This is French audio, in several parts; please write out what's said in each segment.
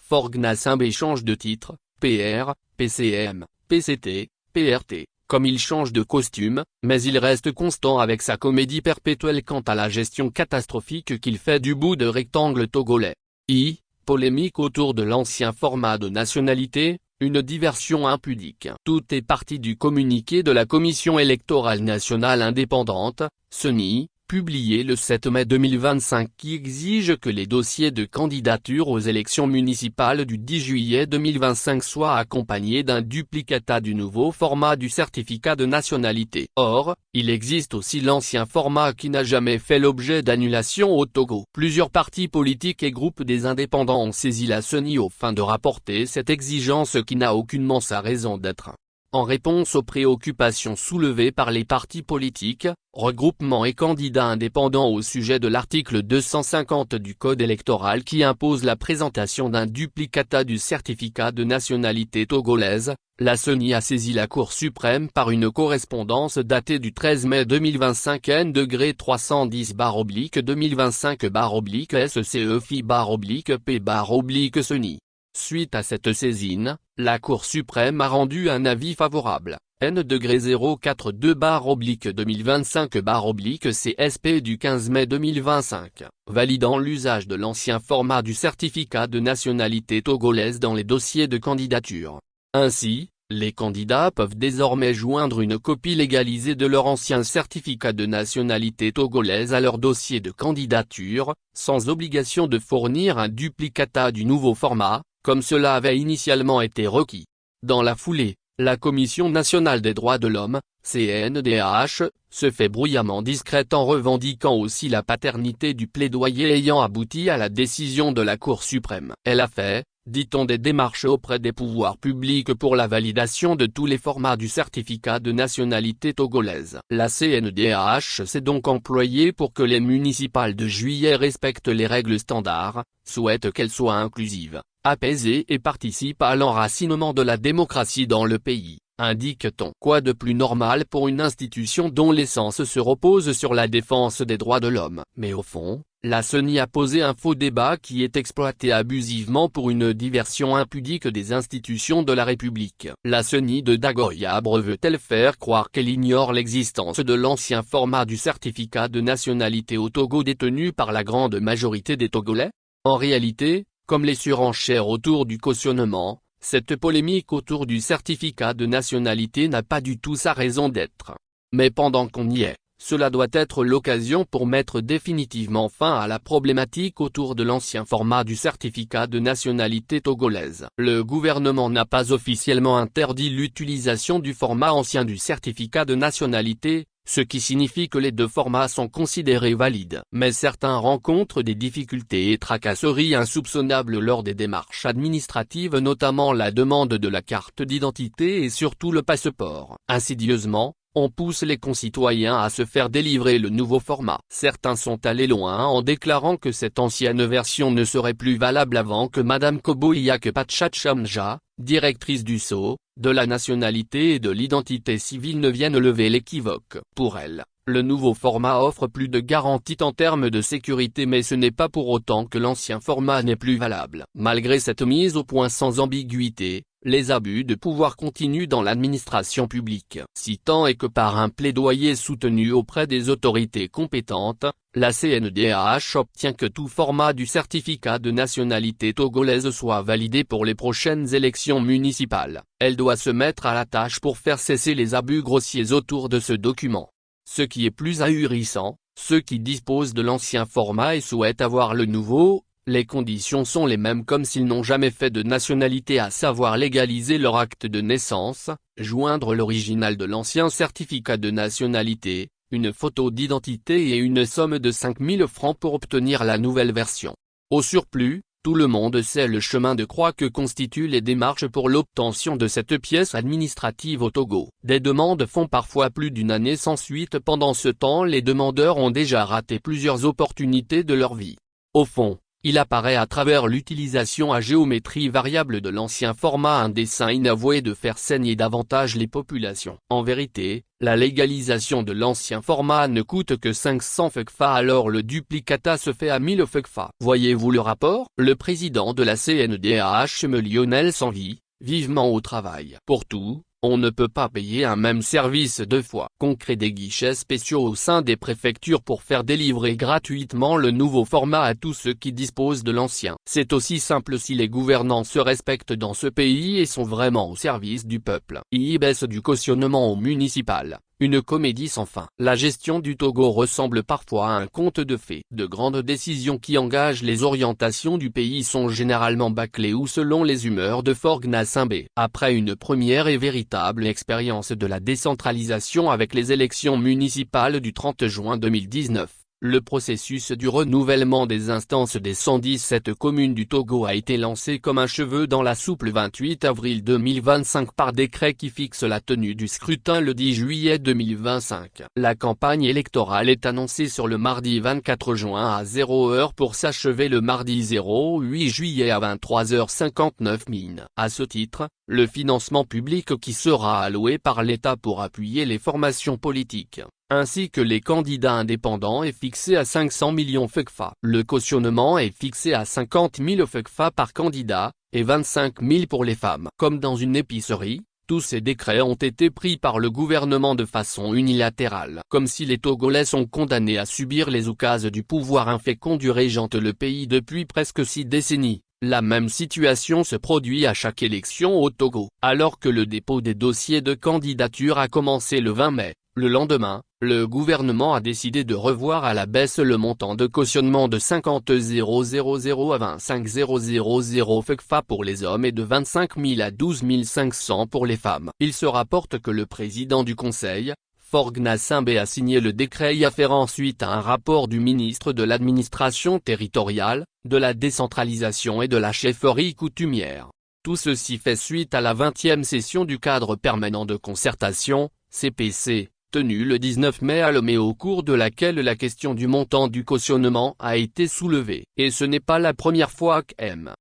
Forg Nassimbe change de titre, PR, PCM, PCT, PRT, comme il change de costume, mais il reste constant avec sa comédie perpétuelle quant à la gestion catastrophique qu'il fait du bout de rectangle togolais. Polémique autour de l'ancien format de nationalité, une diversion impudique. Tout est parti du communiqué de la Commission électorale nationale indépendante, CENI, publié le 7 mai 2025 qui exige que les dossiers de candidature aux élections municipales du 10 juillet 2025 soient accompagnés d'un duplicata du nouveau format du certificat de nationalité. Or, il existe aussi l'ancien format qui n'a jamais fait l'objet d'annulation au Togo. Plusieurs partis politiques et groupes des indépendants ont saisi la CENI aux fins de rapporter cette exigence qui n'a aucunement sa raison d'être. En réponse aux préoccupations soulevées par les partis politiques, regroupements et candidats indépendants au sujet de l'article 250 du Code électoral qui impose la présentation d'un duplicata du certificat de nationalité togolaise, la CENI a saisi la Cour suprême par une correspondance datée du 13 mai 2025 N-310/2025/SCE-FI/P/CENI. Suite à cette saisine, la Cour suprême a rendu un avis favorable, N-042/2025/CSP du 15 mai 2025, validant l'usage de l'ancien format du certificat de nationalité togolaise dans les dossiers de candidature. Ainsi, les candidats peuvent désormais joindre une copie légalisée de leur ancien certificat de nationalité togolaise à leur dossier de candidature, sans obligation de fournir un duplicata du nouveau format, comme cela avait initialement été requis. Dans la foulée, la Commission nationale des droits de l'homme, CNDH, se fait bruyamment discrète en revendiquant aussi la paternité du plaidoyer ayant abouti à la décision de la Cour suprême. Elle a fait, dit-on, des démarches auprès des pouvoirs publics pour la validation de tous les formats du certificat de nationalité togolaise. La CNDH s'est donc employée pour que les municipales de juillet respectent les règles standards, souhaite qu'elles soient inclusives, apaisées et participent à l'enracinement de la démocratie dans le pays, indique-t-on. Quoi de plus normal pour une institution dont l'essence se repose sur la défense des droits de l'homme? Mais au fond, la CENI a posé un faux débat qui est exploité abusivement pour une diversion impudique des institutions de la République. La CENI de Dagoyabre veut-elle faire croire qu'elle ignore l'existence de l'ancien format du certificat de nationalité au Togo détenu par la grande majorité des Togolais? En réalité, comme les surenchères autour du cautionnement, cette polémique autour du certificat de nationalité n'a pas du tout sa raison d'être. Mais pendant qu'on y est, cela doit être l'occasion pour mettre définitivement fin à la problématique autour de l'ancien format du certificat de nationalité togolaise. Le gouvernement n'a pas officiellement interdit l'utilisation du format ancien du certificat de nationalité, ce qui signifie que les deux formats sont considérés valides. Mais certains rencontrent des difficultés et tracasseries insoupçonnables lors des démarches administratives, notamment la demande de la carte d'identité et surtout le passeport. Insidieusement, on pousse les concitoyens à se faire délivrer le nouveau format. Certains sont allés loin en déclarant que cette ancienne version ne serait plus valable avant que Madame Koboiyak Pachachamja, directrice du Sceau, de la nationalité et de l'identité civile ne vienne lever l'équivoque. Pour elle, le nouveau format offre plus de garanties en termes de sécurité, mais ce n'est pas pour autant que l'ancien format n'est plus valable. Malgré cette mise au point sans ambiguïté, les abus de pouvoir continuent dans l'administration publique. Si tant est que par un plaidoyer soutenu auprès des autorités compétentes, la CNDH obtient que tout format du certificat de nationalité togolaise soit validé pour les prochaines élections municipales. Elle doit se mettre à la tâche pour faire cesser les abus grossiers autour de ce document. Ce qui est plus ahurissant, ceux qui disposent de l'ancien format et souhaitent avoir le nouveau, les conditions sont les mêmes comme s'ils n'ont jamais fait de nationalité, à savoir légaliser leur acte de naissance, joindre l'original de l'ancien certificat de nationalité, une photo d'identité et une somme de 5 000 francs pour obtenir la nouvelle version. Au surplus, tout le monde sait le chemin de croix que constituent les démarches pour l'obtention de cette pièce administrative au Togo. Des demandes font parfois plus d'une année sans suite. Pendant ce temps, les demandeurs ont déjà raté plusieurs opportunités de leur vie. Au fond, Il apparaît à travers l'utilisation à géométrie variable de l'ancien format, un dessein inavoué de faire saigner davantage les populations. En vérité, la légalisation de l'ancien format ne coûte que 500 FECFA, alors le duplicata se fait à 1000 FECFA. Voyez-vous le rapport? Le président de la CNDH, M. Lionel Sanvy, vivement au travail. Pour tout, on ne peut pas payer un même service deux fois. Qu'on crée des guichets spéciaux au sein des préfectures pour faire délivrer gratuitement le nouveau format à tous ceux qui disposent de l'ancien. C'est aussi simple si les gouvernants se respectent dans ce pays et sont vraiment au service du peuple. Baisse du cautionnement au municipal. Une comédie sans fin. La gestion du Togo ressemble parfois à un conte de fées. De grandes décisions qui engagent les orientations du pays sont généralement bâclées ou selon les humeurs de Faure Gnassingbé. Après une première et véritable expérience de la décentralisation avec les élections municipales du 30 juin 2019, le processus du renouvellement des instances des 117 communes du Togo a été lancé comme un cheveu dans la soupe le 28 avril 2025 par décret qui fixe la tenue du scrutin le 10 juillet 2025. La campagne électorale est annoncée sur le mardi 24 juin à 0h pour s'achever le mardi 08 juillet à 23h59 min. À ce titre, le financement public qui sera alloué par l'État pour appuyer les formations politiques, ainsi que les candidats indépendants est fixé à 500 millions FECFA. Le cautionnement est fixé à 50 000 FECFA par candidat, et 25 000 pour les femmes. Comme dans une épicerie, tous ces décrets ont été pris par le gouvernement de façon unilatérale. Comme si les Togolais sont condamnés à subir les oukases du pouvoir infécond du régente le pays depuis presque 6 décennies. La même situation se produit à chaque élection au Togo. Alors que le dépôt des dossiers de candidature a commencé le 20 mai, le lendemain, le gouvernement a décidé de revoir à la baisse le montant de cautionnement de 50 000 à 25 000 FECFA pour les hommes et de 25 000 à 12 500 pour les femmes. Il se rapporte que le président du conseil, Faure Gnassingbé, a signé le décret y afférent suite à un rapport du ministre de l'administration territoriale, de la décentralisation et de la chefferie coutumière. Tout ceci fait suite à la 20e session du cadre permanent de concertation, CPC, tenue le 19 mai à Lomé, au cours de laquelle la question du montant du cautionnement a été soulevée. Et ce n'est pas la première fois qu'M.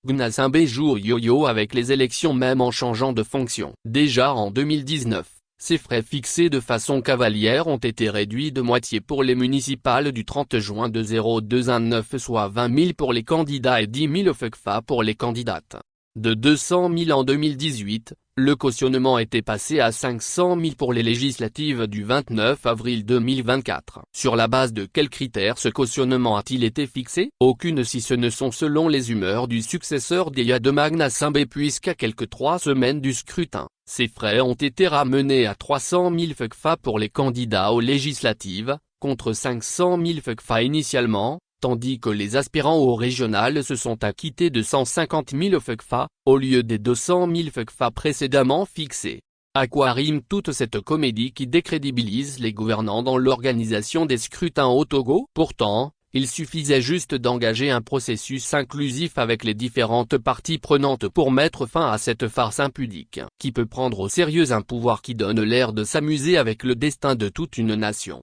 Gnassingbé joue au yo-yo avec les élections, même en changeant de fonction. Déjà en 2019, ces frais fixés de façon cavalière ont été réduits de moitié pour les municipales du 30 juin de 0219, soit 20 000 pour les candidats et 10 000 FECFA pour les candidates. De 200 000 en 2018, le cautionnement était passé à 500 000 pour les législatives du 29 avril 2024. Sur la base de quels critères ce cautionnement a-t-il été fixé? Aucune, si ce ne sont selon les humeurs du successeur d'Eyadema Gnassingbé, puisqu'à quelques 3 semaines du scrutin, ces frais ont été ramenés à 300 000 FECFA pour les candidats aux législatives, contre 500 000 FECFA initialement, tandis que les aspirants aux régionales se sont acquittés de 150 000 FECFA, au lieu des 200 000 FECFA précédemment fixés. À quoi rime toute cette comédie qui décrédibilise les gouvernants dans l'organisation des scrutins au Togo? Pourtant, il suffisait juste d'engager un processus inclusif avec les différentes parties prenantes pour mettre fin à cette farce impudique. Qui peut prendre au sérieux un pouvoir qui donne l'air de s'amuser avec le destin de toute une nation?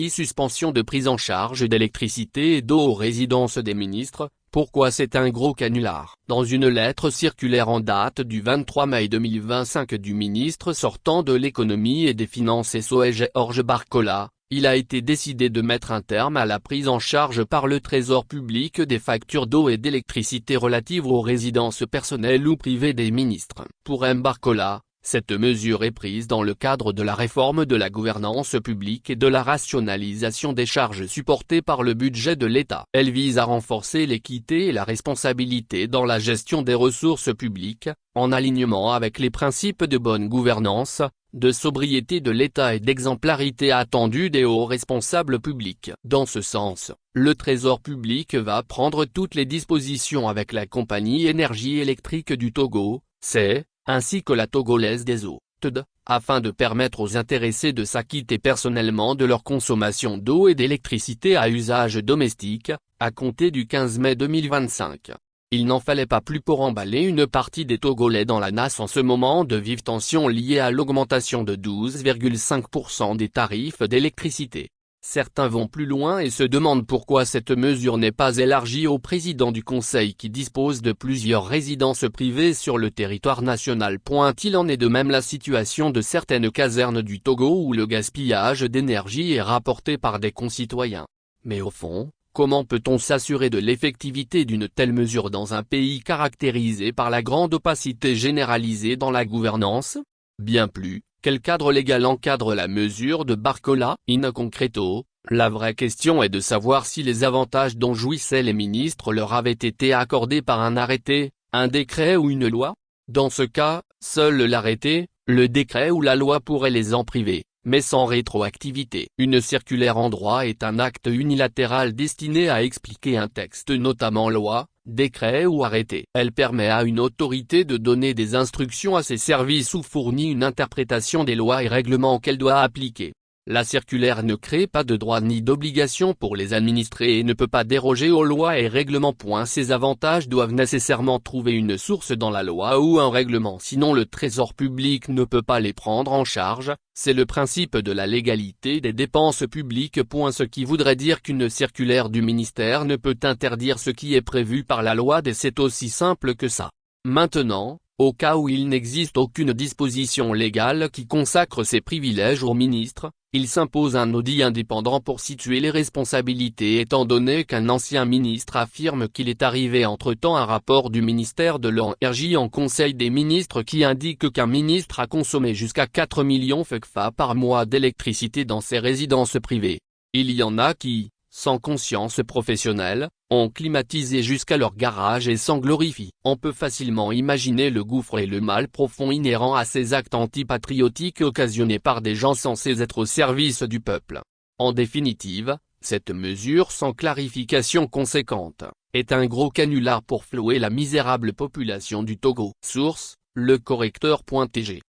Suspension de prise en charge d'électricité et d'eau aux résidences des ministres. Pourquoi c'est un gros canular? Dans une lettre circulaire en date du 23 mai 2025 du ministre sortant de l'économie et des finances Georges Barcola, il a été décidé de mettre un terme à la prise en charge par le Trésor public des factures d'eau et d'électricité relatives aux résidences personnelles ou privées des ministres. Pour M. Barcola, cette mesure est prise dans le cadre de la réforme de la gouvernance publique et de la rationalisation des charges supportées par le budget de l'État. Elle vise à renforcer l'équité et la responsabilité dans la gestion des ressources publiques, en alignement avec les principes de bonne gouvernance, de sobriété de l'État et d'exemplarité attendue des hauts responsables publics. Dans ce sens, le Trésor public va prendre toutes les dispositions avec la compagnie énergie électrique du Togo, CEE, ainsi que la Togolaise des eaux, TED, afin de permettre aux intéressés de s'acquitter personnellement de leur consommation d'eau et d'électricité à usage domestique, à compter du 15 mai 2025. Il n'en fallait pas plus pour emballer une partie des Togolais dans la nasse en ce moment de vives tensions liées à l'augmentation de 12,5% des tarifs d'électricité. Certains vont plus loin et se demandent pourquoi cette mesure n'est pas élargie au président du Conseil qui dispose de plusieurs résidences privées sur le territoire national. Il en est de même la situation de certaines casernes du Togo où le gaspillage d'énergie est rapporté par des concitoyens. Mais au fond, comment peut-on s'assurer de l'effectivité d'une telle mesure dans un pays caractérisé par la grande opacité généralisée dans la gouvernance? Bien plus, quel cadre légal encadre la mesure de Barcola? In concreto, la vraie question est de savoir si les avantages dont jouissaient les ministres leur avaient été accordés par un arrêté, un décret ou une loi. Dans ce cas, seul l'arrêté, le décret ou la loi pourraient les en priver, mais sans rétroactivité. Une circulaire en droit est un acte unilatéral destiné à expliquer un texte, notamment loi, décret ou arrêté. Elle permet à une autorité de donner des instructions à ses services ou fournit une interprétation des lois et règlements qu'elle doit appliquer. La circulaire ne crée pas de droits ni d'obligations pour les administrés et ne peut pas déroger aux lois et règlements. Ces avantages doivent nécessairement trouver une source dans la loi ou un règlement, sinon le trésor public ne peut pas les prendre en charge. C'est le principe de la légalité des dépenses publiques. Ce qui voudrait dire qu'une circulaire du ministère ne peut interdire ce qui est prévu par la loi, et c'est aussi simple que ça. Maintenant, au cas où il n'existe aucune disposition légale qui consacre ces privilèges aux ministres, il s'impose un audit indépendant pour situer les responsabilités, étant donné qu'un ancien ministre affirme qu'il est arrivé entre-temps un rapport du ministère de l'Énergie en Conseil des ministres qui indique qu'un ministre a consommé jusqu'à 4 millions FECFA par mois d'électricité dans ses résidences privées. Il y en a qui, sans conscience professionnelle, ont climatisé jusqu'à leur garage et s'en glorifient. On peut facilement imaginer le gouffre et le mal profond inhérents à ces actes antipatriotiques occasionnés par des gens censés être au service du peuple. En définitive, cette mesure sans clarification conséquente est un gros canular pour flouer la misérable population du Togo. Source, lecorrecteur.tg